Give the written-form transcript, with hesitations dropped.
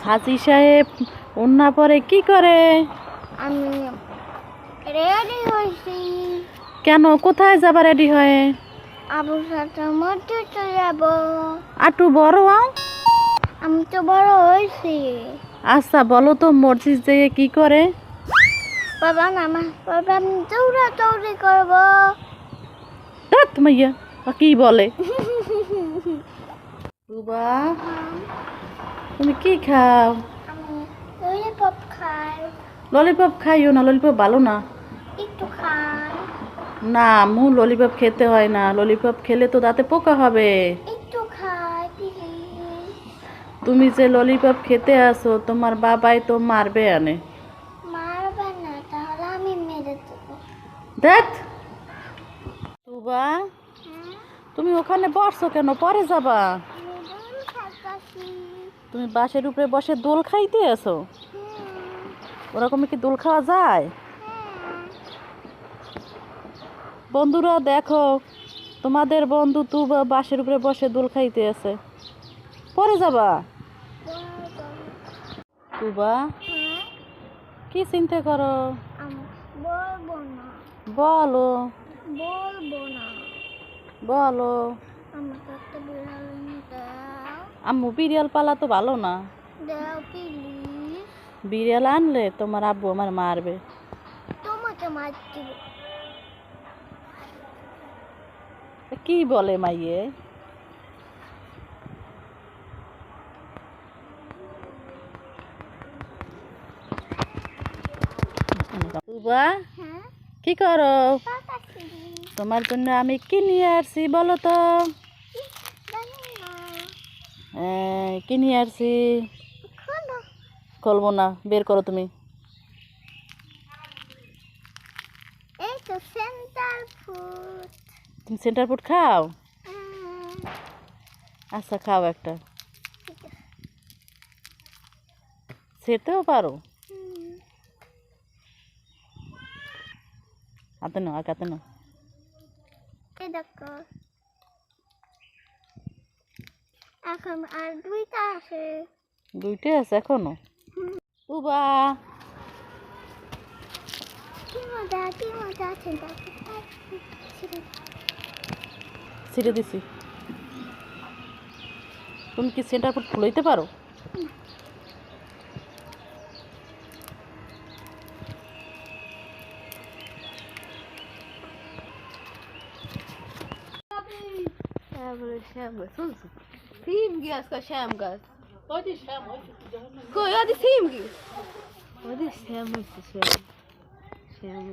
হাজি সাহেব ওন্না পরে কি করে? আমি রেডি হয়েছি। কেন, কোথায় যাবা রেডি হয়ে? আবুর সাথে মধ্যে চলে যাব। আটু বড় হও। আমি তো বড় হয়েছি। আচ্ছা বলো তো মসজিদ যেয়ে কি করে? বাবা নামাজ পড়বে, আমি দৌড়াদৌড়ি করবো। ধ্যাৎ মাইয়া, ও কি বলে? রুবা, তুমি কি খাও? আমি ললিপপ খাই। ললিপপ খাইও না, ললিপপ ভালো না। একটু খাই। না আম্মু, ললিপপ খেতে হয় না, ললিপপ খেলে তো দাঁতে পোকা হবে। একটু খাই প্লিজ। তুমি যে ললিপপ খেতে আসো তোমার বাবাই তো মারবে আনে। মারবে না, তাহলে আমি মেরে দেবো। দেখ রুবা, তুমি ওখানে বসছো কেন? পরে যাবা। আমি দোল খাইতাছি। তুমি বাসের উপরে বসে দোল খাইতে আসো? ওরকম কি দোল খাওয়া যায়? বন্ধুরা দেখো, তোমাদের বন্ধু তু বাসের উপরে বসে দোল খাইতে আছে। পরে যাবা। তুবা, কি চিন্তা করো? বলবো না। বলো। বলবো না। বলো। আমাকে একটা বিড়াল এনে দাও। আম্মু, বিড়াল পালা তো ভালো না। দাও প্লিজ। বিড়াল আনলে তোমার আব্বু আমার মারবে। তোমাকে মারতে কি বলে মাইয়ে? তুবা, হ্যাঁ কি করো? পাতাছি। তোমার জন্য আমি কি নিয়ে আসছি বলো তো? জানি না। কি নিয়ে আসছি? খোলো। খুলবো না, বের করো তুমি। এই তো সেন্টার ফুড। তুমি সেন্টার ফুড খাও? আচ্ছা খাও একটা। সেটাও পারো? হাতে নাও, এক হাতে নাও। এই দেখো, এখন আর দুইটা আছে। দুইটাই আছে এখনো? তুবা, কি মজা, কি মজা সেন্টার ছিঁড়ে দিছি। তুমি কি সেন্টার ফুড খুলইতে পারো? শ্যাম গাছ শুনছো? সিম গাছ কা শ্যাম গাছ। কই আদি সিম কি? ওদি শ্যাম হচ্ছে শ্যাম। শ্যাম